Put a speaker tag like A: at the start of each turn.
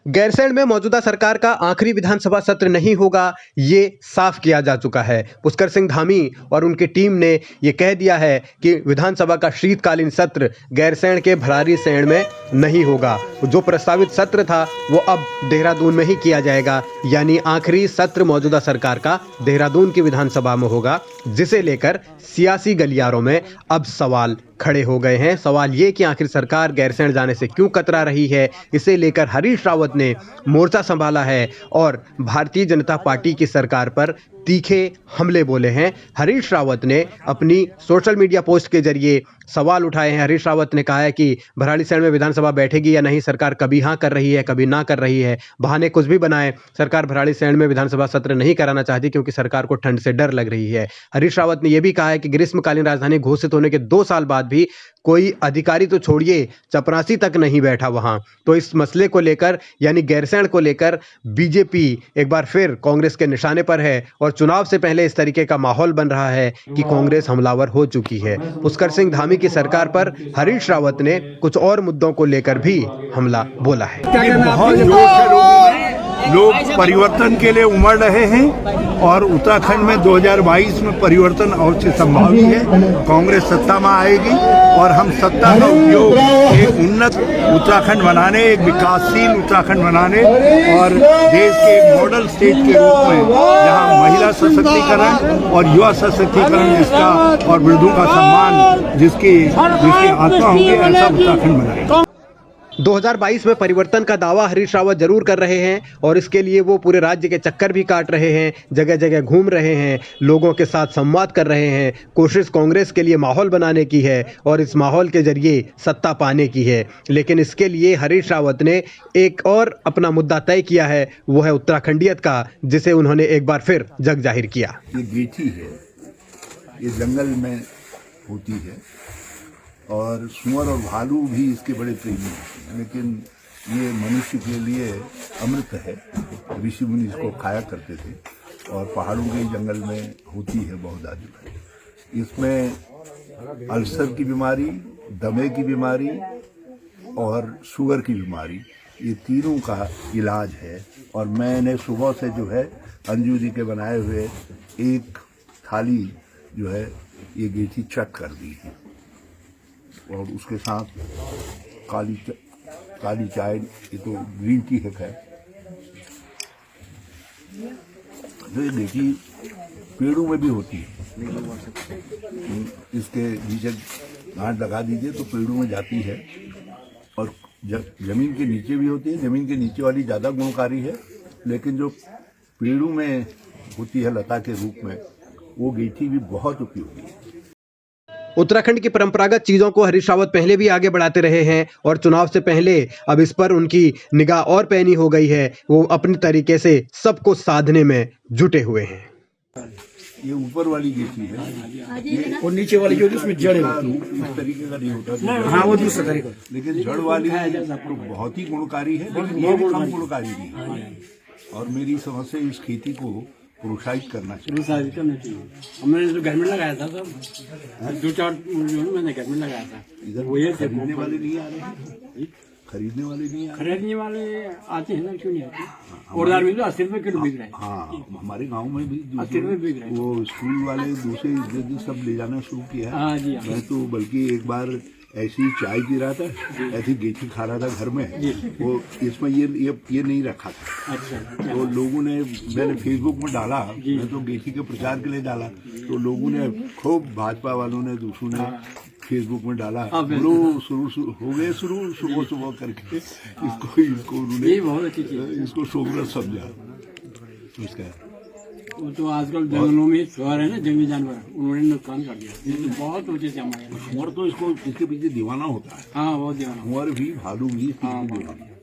A: गैरसैंण में मौजूदा सरकार का आखिरी विधानसभा सत्र नहीं होगा, ये साफ किया जा चुका है। पुष्कर सिंह धामी और उनकी टीम ने ये कह दिया है कि विधानसभा का शीतकालीन सत्र गैरसैंण के भराड़ीसैंण में नहीं होगा। जो प्रस्तावित सत्र था वो अब देहरादून में ही किया जाएगा, यानी आखिरी सत्र मौजूदा सरकार का देहरादून की विधानसभा में होगा, जिसे लेकर सियासी गलियारों में अब सवाल खड़े हो गए हैं। सवाल ये कि आखिर सरकार गैरसैंण जाने से क्यों कतरा रही है, इसे लेकर हरीश रावत ने मोर्चा संभाला है और भारतीय जनता पार्टी की सरकार पर तीखे हमले बोले हैं। हरीश रावत ने अपनी सोशल मीडिया पोस्ट के जरिए सवाल उठाए हैं। हरीश रावत ने कहा है कि भराड़ीसैंण में विधानसभा बैठेगी या नहीं, सरकार कभी हाँ कर रही है, कभी ना कर रही है, बहाने कुछ भी बनाए, सरकार भराड़ीसैंण में विधानसभा सत्र नहीं कराना चाहती क्योंकि सरकार को ठंड से डर लग रही है। हरीश रावत ने यह भी कहा है कि ग्रीष्मकालीन राजधानी घोषित होने के 2 साल बाद भी कोई अधिकारी तो छोड़िए, चपरासी तक नहीं बैठा वहां। तो इस मसले को लेकर यानी गैरसैंण को लेकर बीजेपी एक बार फिर कांग्रेस के निशाने पर है और चुनाव से पहले इस तरीके का माहौल बन रहा है कि कांग्रेस हमलावर हो चुकी है। पुष्कर सिंह धामी की सरकार पर हरीश रावत ने कुछ और मुद्दों को लेकर भी हमला बोला है।
B: बहुत जोर से लोग परिवर्तन के लिए उमड़ रहे हैं और उत्तराखंड में 2022 में परिवर्तन अवश्य संभावी है। कांग्रेस सत्ता में आएगी और हम सत्ता का उपयोग एक उन्नत उत्तराखंड बनाने, एक विकासशील उत्तराखंड बनाने और देश के एक मॉडल स्टेट के रूप में जहां महिला सशक्तिकरण और युवा सशक्तिकरण जिसका और वृद्धों का सम्मान जिसकी आत्मा होगी, ऐसा उत्तराखंड बनाएंगे।
A: 2022 में परिवर्तन का दावा हरीश रावत जरूर कर रहे हैं और इसके लिए वो पूरे राज्य के चक्कर भी काट रहे हैं, जगह जगह घूम रहे हैं, लोगों के साथ संवाद कर रहे हैं। कोशिश कांग्रेस के लिए माहौल बनाने की है और इस माहौल के जरिए सत्ता पाने की है। लेकिन इसके लिए हरीश रावत ने एक और अपना मुद्दा तय किया है, वो है उत्तराखंडियत का, जिसे उन्होंने एक बार फिर जग जाहिर किया।
B: ये गेठी है, ये जंगल में होती है और सुअर और भालू भी इसके बड़े प्रेमी हैं, लेकिन ये मनुष्य के लिए अमृत है। ऋषि मुनि इसको खाया करते थे और पहाड़ों के जंगल में होती है बहुत आजू। इसमें अल्सर की बीमारी, दमे की बीमारी और शुगर की बीमारी, ये तीनों का इलाज है। और मैंने सुबह से जो है अंजू जी के बनाए हुए एक थाली जो है ये गेठी चट कर दी है और उसके साथ काली चाय, ये तो ग्रीन टी है खैर। तो ये गेठी पेड़ों में भी होती है, इसके नीचे गांठ लगा दीजिए तो पेड़ों में जाती है और जमीन के नीचे भी होती है। जमीन के नीचे वाली ज़्यादा गुणकारी है, लेकिन जो पेड़ों में होती है लता के रूप में, वो गेठी भी बहुत उपयोगी है।
A: उत्तराखंड की परंपरागत चीजों को हरीश रावत पहले भी आगे बढ़ाते रहे हैं और चुनाव से पहले अब इस पर उनकी निगाह और पैनी हो गई है। वो अपनी तरीके से सबको साधने में जुटे हुए हैं।
B: ये ऊपर वाली गेठी है
C: और नीचे वाली जो उसमें जड़ होती है,
B: उस तरीके का नहीं होता।
C: हाँ वो दूसरा तरीका,
B: लेकिन जड़ वाली तो बहुत ही गुणकारी है, लेकिन ये भी कम गुणकारी नहीं है। और मेरी समझ से इस खेती को प्रोत्साहित करना चाहिए।
C: हमने तो घर में लगाया था सब 2-4 मैंने घर में लगाया था।
B: इधर
C: वो ये
B: खरीदने वाले नहीं आ रहे, खरीदने वाले नहीं आ रहे।
C: खरीदने वाले आते हैं ना, क्यों नहीं आते? और में तो 80 रुपए किलो बिक रहे हैं।
B: हाँ, हमारे गांव में भी
C: 80 रुपए बिक रहे हैं। वो
B: स्कूल वाले दूसरे सब ले जाना शुरू किया है।
C: हाँ जी,
B: मैं तो बल्कि एक बार ऐसी चाय पी रहा था, ऐसी गेठी खा रहा था घर में, वो इसमें ये नहीं रखा था।
C: अच्छा।
B: तो लोगों ने, मैंने फेसबुक में डाला, मैं तो गेठी के प्रचार के लिए डाला, तो लोगों ने खूब, भाजपा वालों ने, दूसरों ने फेसबुक में डाला, शुरू हो गए सुबह करके इसको उन्होंने इसको शोभरत समझा। उसका
C: वो तो आजकल जंगलों में शुअर है ना, जंगली जानवर, उन्होंने नुकसान कर दिया। ये तो बहुत ऊंचे से हमारे
B: शुअर तो इसके पीछे दीवाना होता है।
C: हाँ, बहुत दीवाना।
B: शुअर भी, भालू भी इसके पीछे दीवाना।